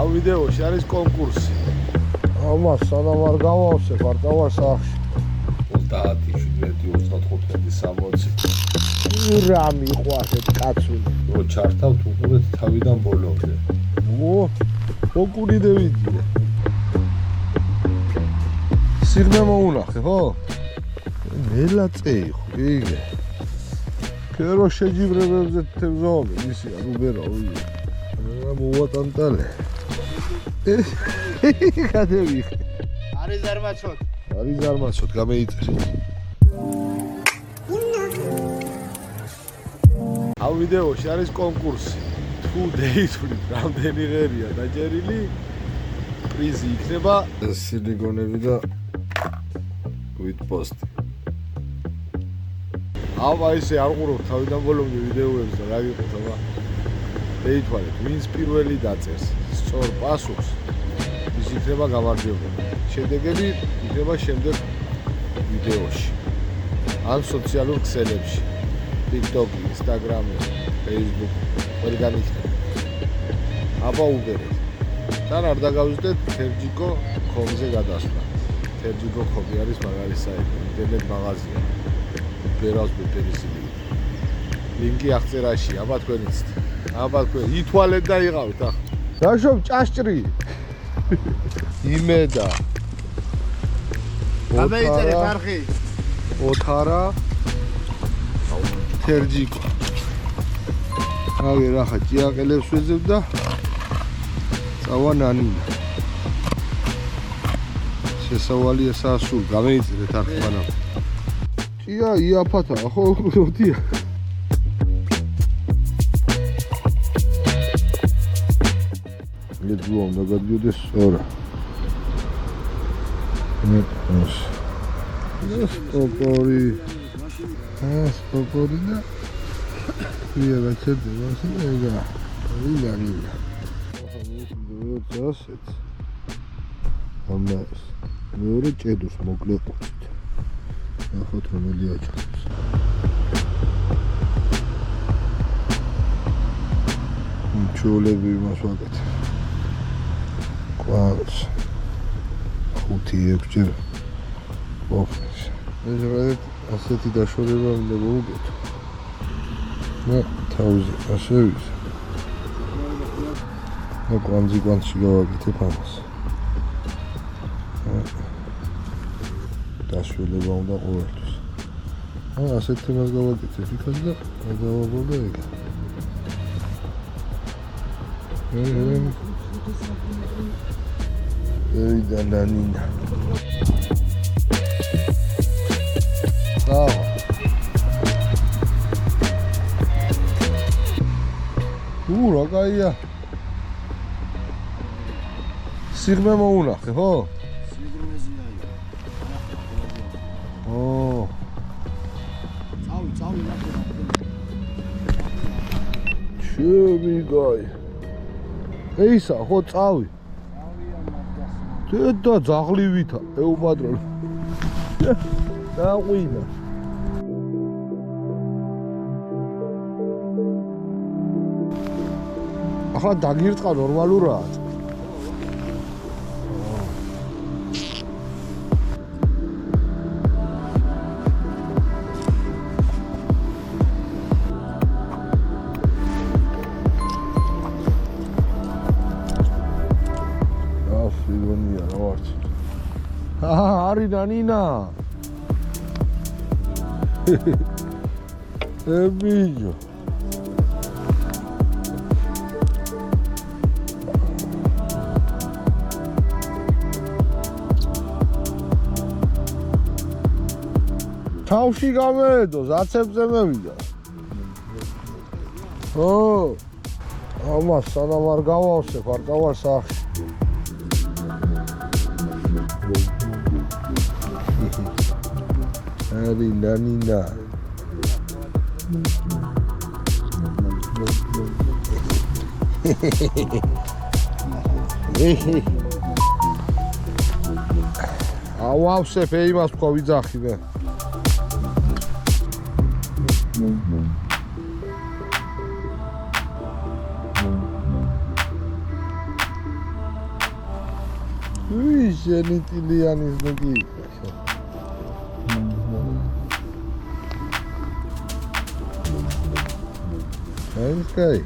ამ ვიდეოში არის კონკურსი. ამას სანამ არ გავავსებ, არ დავარ სახში. 30, 17, 25, 60. რა მიყვარეთ კაცული. რო ჩართავთ უყურეთ თავიდან ბოლომდე. კონკურიდე ვიდია. სიღრმე მოუნახე, ხო? ნელა წეიხო, იგე. კერო შეჯიბრებებზე თევზაობე, ისია, რუბერა, ოი. რა მოვატანტალე. გადევიხე. არის ზარმაცოთ. არის ზარმაცოთ, გამეიწერე. ამ ვიდეოში არის კონკურსი. თუ დეითვლით რამდენი ღერია დაჭერილი, პრიზი იქნება სილიკონები და ვიტპოსტი. აბა ისე არ ყურობ თავიდან ბოლომდე ვიდეოებს და რა გიყოთ, აბა დეითვალეთ, ვინც პირველი დაწერს სწორ პასუხს, ის იქნება გამარჯვებული. შედეგები იქნება შემდეგ ვიდეოში ან სოციალურ ქსელებში, TikTok, Instagram, Facebook, ყველგან იქნება. აბა უბერეთ. თან არ დაგავიწყდეთ terjico.com-ზე გადასვლა. terjico.com არის მაგარი საიტი, ინტერნეტ მაღაზია. ბერავს ბეპერისილი. ლინკი აღწერაში, აბა თქვენიც. აბა თქვენ ითვალეთ და იღავთ ახლა. რაშობ ჭაშჭრი. იმედა. გამეიწერე ხარხი. ოთარა. terjico. აგე რახა ჭიაყელებს ვეძებ და წავა ნანინა. შესავალია სასულ, გამეიწერეთ ახლა მანამ. ჭია იაფათა, ხო, როდია. ლეძუა უნდა გადიოდეს სწორა. სტოპორი. სტოპორი და ვია გაჩერდება ასე და ეგა. ვიგანია. ასეთ. ამას მეორე ჭედურს მოკლე ყუთით. ნახოთ რომელი აჭარბს. ჩოლები იმას ვაკეთებ. კვანს. 5-6 ჯერ. ოფის. ეს ასეთი დაშორება უნდა მოუკეთო. მე თავზე ასე ვიზა. მე კვანძი გავაკეთებ ამას. დასრულება უნდა ყოველთვის. ასეთ თემას გავაკეთებ იქაც და გავაბოლო ეგ. ეი და ნანინა. დავა. რა კაია. სიღრმე მოუნახე, ხო? წავი ნახე. ჩემი გაი. ეისა, ხო წავი. და ძაღლივითა, ეუბადრო. დაყვინა. ახლა დაგირწყა ნორმალურაა. არის ნანინა. ებიჯო. თავში გამეედო, ზაცებზე მევიდა. ამას სანამ არ გავავსებ, არ დავარ სახში. არის ნანინა. ავავსებ იმას თქვა ვიძახი მე. შენი ტილიანის ნუგი. Nice guy.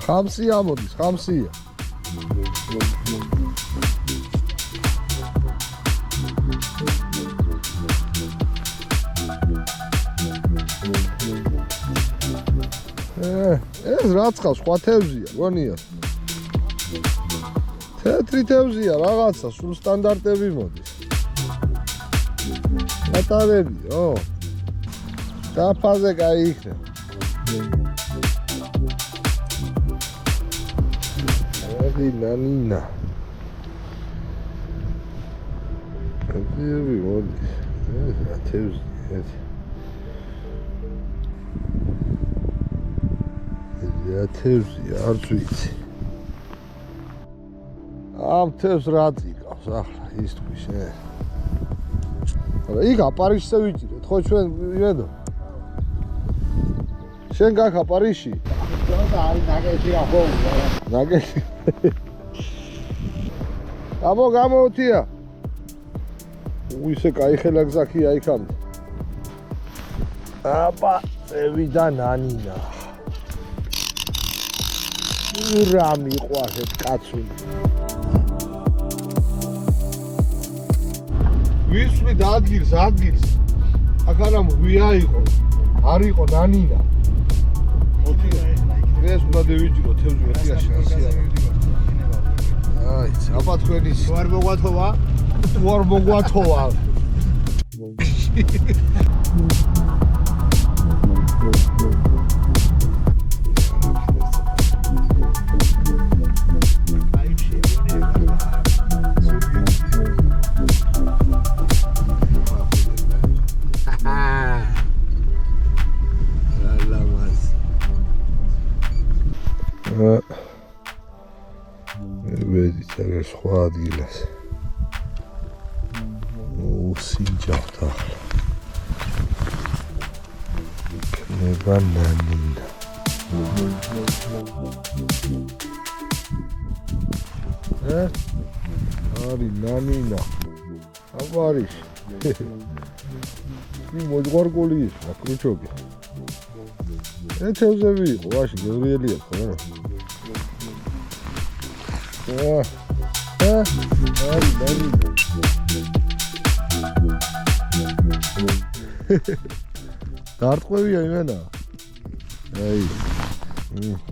Hamsi ამოდის, Hamsi. ეს რაცხა სხვა თევზია, გონია. თეთრი თევზია, რაღაცა, სულ სტანდარტები მოდის. ატარებიო. დაფაზე კაი იქნება. ნანა. აბი მოდის. ეს თევზია. თევზია, არც ვიცი. ამ თევზს რა წიკავს ახლა ის თქვის ე. არა, იქ აპარიშზე ვიჭირეთ, ხო ჩვენ იმედო. შენ გაქა პარიში? არის ნაგეში ახო. ნაგეში. გამოვთია. ისე кай ხელა გზაქია იქამდე. აბა, წევიდა ნანინა. რა მიყვარეთ კაცული. ვისვით ადგილს. აქ არა მღვია იყო. არ იყო ნანინა. ეს უნდა დავიჭირო თევზი ერთიაში ასია. აი, აბა თქვენი ვარ მოგვათოვა. ვედით აგერ სხვა ადგილას. სინჯავთ ახლა. იქნება ნანინა. არის ნანინა. აბა არის. მოძღვარგული ის, აკრუჩობი. თევზები იყო, ვაში გევრიელია ხო რა. არის ნანინა. დარტყვევია იმენა. აი.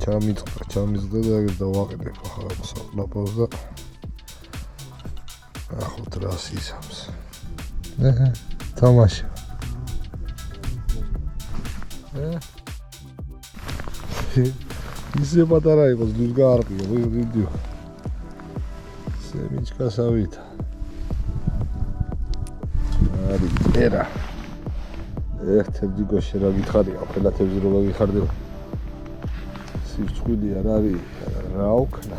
ჩამიწყდა და აგერ დავაყიდებ ახლა საფლაპავს და ახოთ რას ისამს. თამაში. ისე პატარა იყოს, ლურს გაარყია, ვიდიო. სემიჩკასავითა. არის ერა. თევზი გოშე რა გითხარია, ყველა თევზი რო გიხარდება. სიჩხვილი არ არის, რა უქნა.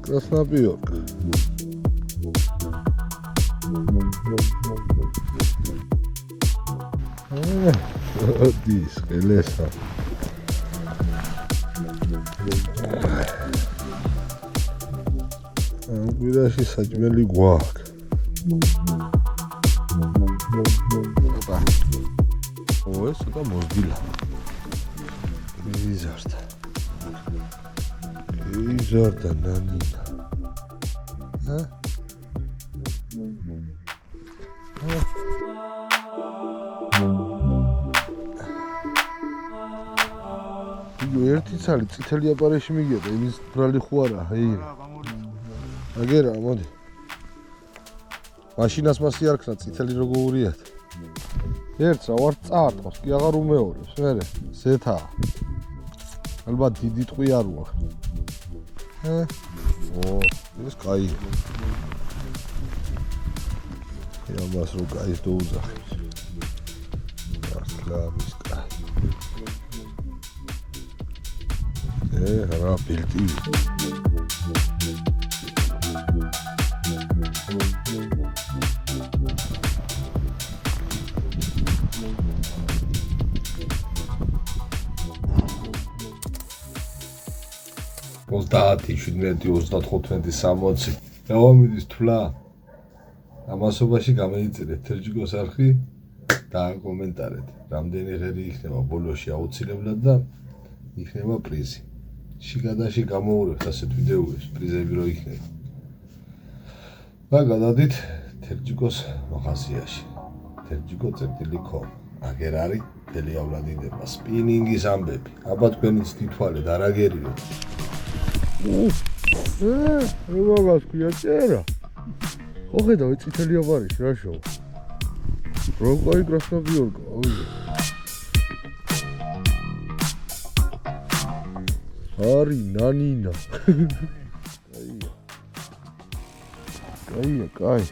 Краснобёрка. Диск, леса. Გვირაში საჭმელი გვაქვს. ეს და მოზდილა. იზარდა ნანინა. ერთი ცალი წითელი აპარეში მიგია, იმის ბრალი ხო არა, აი. აგერა, მოდი. მაშინას მასი არ ქნა, წითელი როგორიათ. ერთს რა ვარ წაარტყავს, კი აღარ უმეორებს, მერე ზეთა. ალბათ დიდი ტყვი არ ვარ. ეს კაი. ამას რო კაის დაუძახებს. მართლა ის კაი. რა ბილტი. ოცდაათი, 17, 35, 60. დავამიდის თვლა. ამასობაში გამოიწერეთ თერჯიკოს არხი და კომენტარეთ. რამდენი ღერი იქნება ბოლოში აუცილებლად და იქნება პრიზი. შიგადაში გამოურევთ ასეთ ვიდეოებს, პრიზები რო იქნება. და გადადით თერჯიკოს მაღაზიაში. terjiko.com. აგერ არის მთელი ავლადინება, სპინინგის ამბები. აბა თქვენიც თითვალეთ არ აგერიო. მაგას ქვია წერა. ოხედავ წითელი აბარიში რა შოვა. როგორი კრასნოდიორკა, ოი. არი ნანინა. კაია, კაი.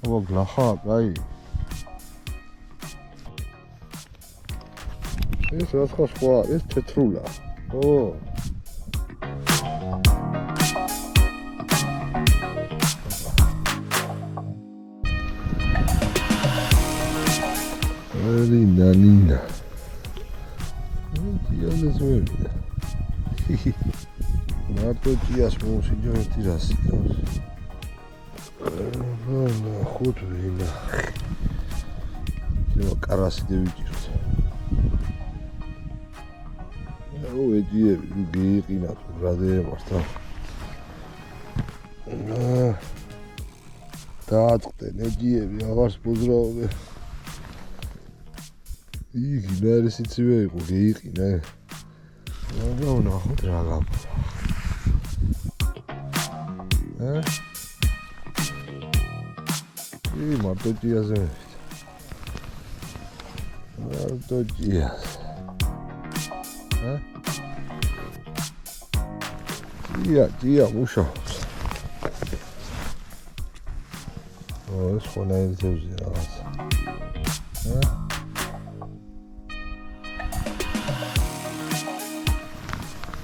აბა გლახა, კაი. ეს რა სხვა, ეს თეთრულა. ო. არი ნანინა. დიალეს ვერია. მარტო ჭიას მოსიჯო ერთი რასი. ანა ხუთვინა. ნუ კარასი დევიჭიროთ. აუ ეჯიები გიყინათ რადე მართა. დააწყდნენ ეჯიები აღარს პოზრაობენ. იქ ნარისიცივე იყო გეიყინა. რა ვნახოთ რა გაქვს. მარტო ჭიაზე მივიდა. მარტო ჭიაზე. ჭია მუშაობს. ეს ხონაერი თევზია რაღაცა.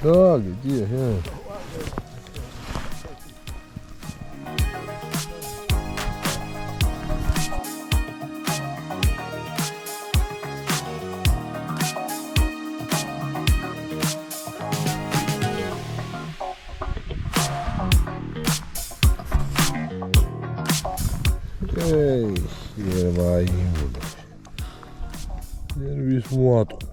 Dog, dear, yeah. Hey, yeah, my email. Then we smart.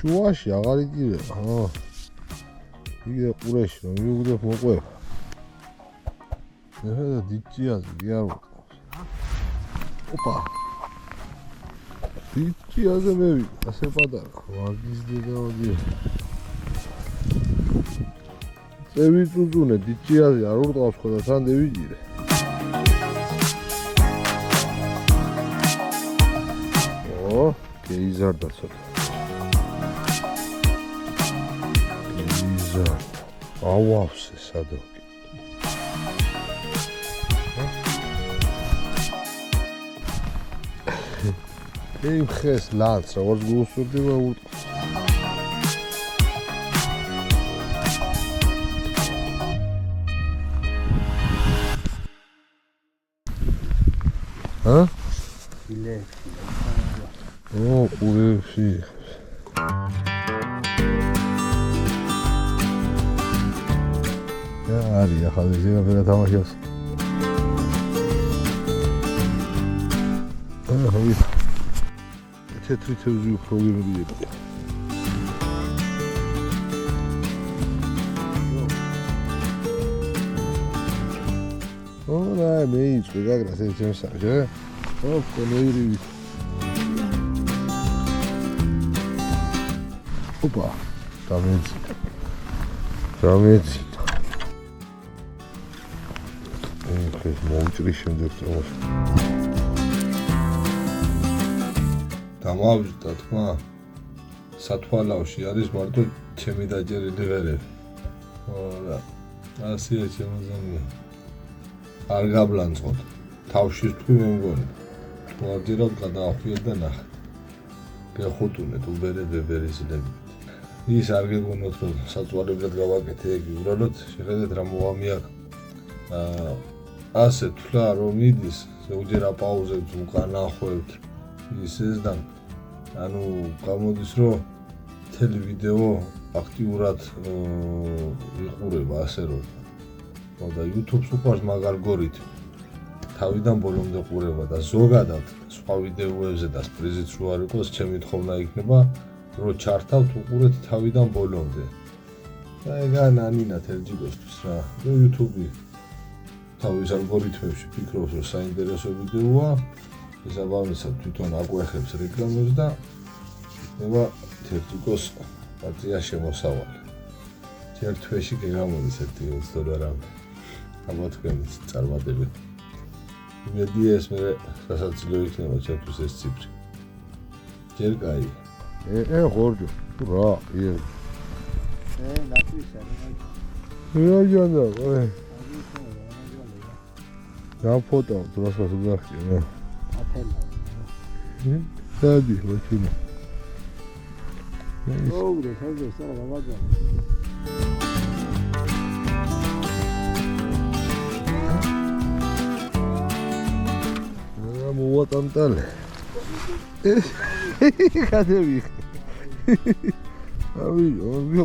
შუაში აღარ იგირება, ხო? იგივე ყურეში რომ მიუგდებ მოყვება. ეხლა დიჭიაზე კი არ ვიყავს. ოპა. დიჭიაზე მევიდა, ასე პატარა. ვაგის დედაოდი. წევი წუწუნე დიჭიაზე არ ურტყავს ხო და თან დევიჭირე. ო, გეიზარდა ცოტა. ავავსე სადოკი. იმ ხეს ლანც როგორც გუსურდება უტყვის. ფილეში. ო, ყურეში. არის ახლა ზეაფერა თამაშობს. ხვი. თეთრი თევზი უფრო გიმიდიება. ო, მეიწვი გაგრას ეს შემსაჯე. ო, კონეირი. ოპა, დამეცი. ეს მოუჭრის შემდეგ წამოს. დამავიწყდა თქმა. სათვალავში არის მარტო ჩემი დაჭერილი ღერები. და ასია შემოძამია. არ გაბლანწყოთ. თავში თქვი მე მგონი. თუ აღჯეროთ გადაახვიეთ და ნახეთ. გეხუტუნეთ უბერებებერისლები. ის არ გეგონოთ რომ საწვავებლად გავაკეთე ეგ უბრალოდ შეხედეთ რა მოამი აქვს. ასე თვლა რომ მიდის ზოგჯერ აპაუზებთ უკან ახვევთ ისეს და ანუ გამოდის რომ მთელი ვიდეო აქტიურად იყურება ასე რომ და YouTube-ს უყვარს მაგ ალგორითმი თავიდან ბოლომდე ყურება და ზოგადად სხვა ვიდეოებზე და პრიზიც რო არ იყოს ჩემი თხოვნა იქნება რომ ჩართავთ უყურეთ თავიდან ბოლომდე და ეგა ნანინა თელჯიგოსთვის რა YouTube-ი თავის ალგორითმებში ფიქრობს რომ საინტერესო ვიდეოა შესაბამისად თვითონ აკვეხებს რეკლამებს და იქნება თელჯიგოს პარტია შემოსავალი ჯერ თვეში გეგამოდის ერთი $20 აბა თქვენიც წარმატებით იმედია ეს მე სასაცილო იქნება ჩემთვის ეს ციფრი ჯერ კაი ხორჯო რა ი ნაკვისა რა ჯანდა რა ფოტო დროსაც გახია რა აფენა დადი ვაჩინო ოღონდ ხალხი სწორად გავაგზავნა მოვატანტალე გადები ავი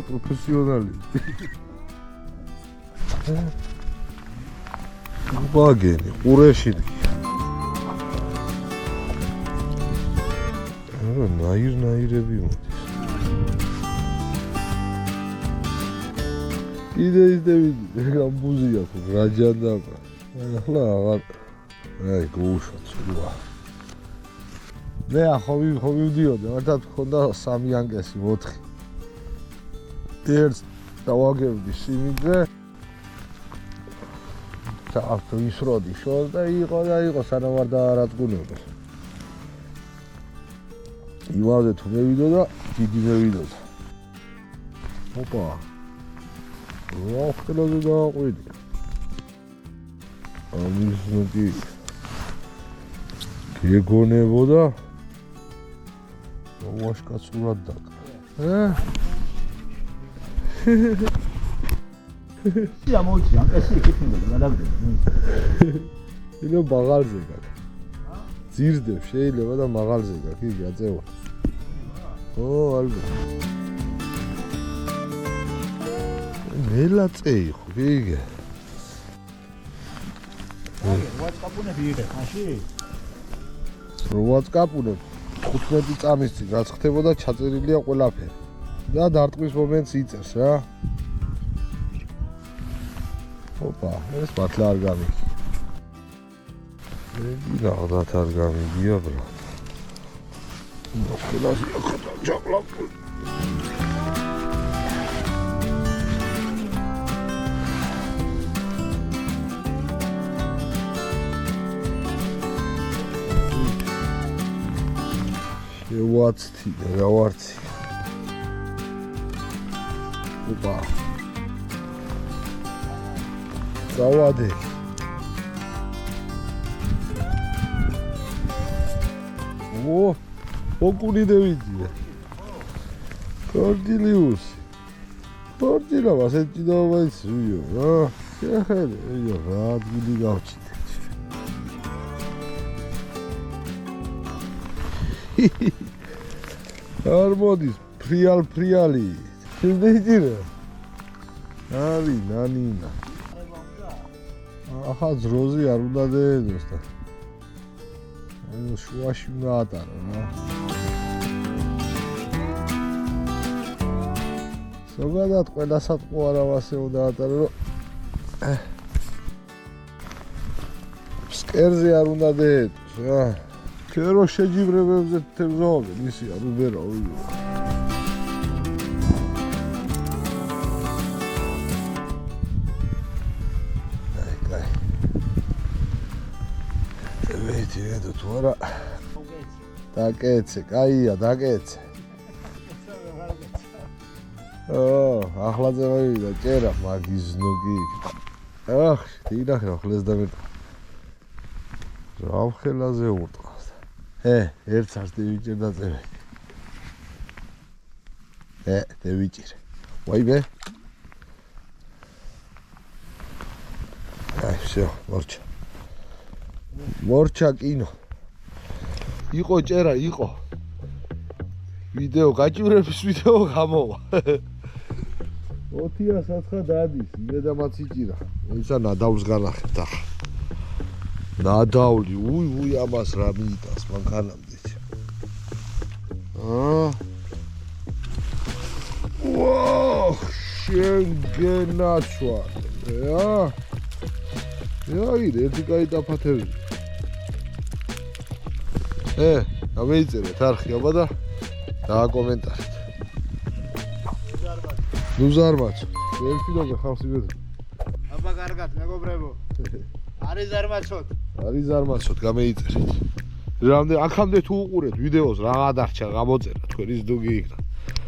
პროფესიონალი ბაგენი ყურეში რა ნაირები მოდის იდეები გამბუზია თუ რა ჯანდა ახლა აღარ აი გუშოცა მე ახოვი ვიდიოდე მართლა ხონდა 3 ანკესი 4 ერთს დავაგებდი სიმინძე თავს ისროდი შორ და იყო სანამ არ დაარაწყუნებდა იმავე თუ მე ვიდო და დიდი მე ვიდო ოპა რა ხტელაზე დააყვიდი ამის ნოტი გეგონებოდა ვაშკაცურად დაკრა სია მოიწია ეს იქნება გადაგდები ინო მაღალზე გაქვს ძირდებ შეიძლება და მაღალზე გაქვს იგი აწევა ო ალბათ ნელაწე იყო იგი ვატსაპუნები იღებ მაშინ რო ვატსაპუნებ 15 წამის წინ რაც ხდებოდა ჩაწერილია ყველაფერი და დარტყმის მომენტს იწერს რა ოპა ეს მართლა არ გამიგი ეგი რაღაცა არ გამიგია ბრა ნოქლას ხოთა ჯაყლა შევაცთი გავარცი ოპა გავადე ო ოკუნიდევიძია კორდილიუსი კორდილა ასეთი დავაიცვიო რა შეხედე რა ადგილი გავჩით არ მოდის ფრიალი შეიძლება არი ნანინა ახლა ძროზე არ უნდა დედოს და შუაში უნდა ატარო რა ზოგადად ყველა სატყო არავასე უნდა ატარო რომ სკერზე არ უნდა დედოს რა ქერო შეჯიბრებებზე თევზაობენ ისი არ უბერა ოიო დაკეცე, კაია, დაკეცე. ახლა წევიდა წერა მაგის ნუგი. ახ, დიახ, ხლეს და მე. რა ხელაზე ურტყავს. ერთ სას დევიჭერ და წევე. დევიჭერ. ვაიმე. აი, всё, მორჩა. მორჩა კინო. იყო წერა, იყო. ვიდეო გაჭირების ვიდეო გამოვა. 2009 დადის, მე და მაც იჭირა. ისა ნადავლს განახებთ ახლა. ნადავლი, უი, ამას რა მიიტანს მანქანამდე. ვაუ, შენ გენაცვა. ირე, ერთი კაი დაფათები. გამეიწერეთ არხი აბა და დააკომენტარეთ. ნუ ზარმაცო. ერთიდანვე ხავს იბედო. აბა კარგად მეგობრებო. არის ზარმაცოთ. არის ზარმაცოთ, გამეიწერეთ. რამდენი აქამდე თუ უყურეთ ვიდეოს რა გადარჩა გამოწერა თქვენ ის დუგი იქნა.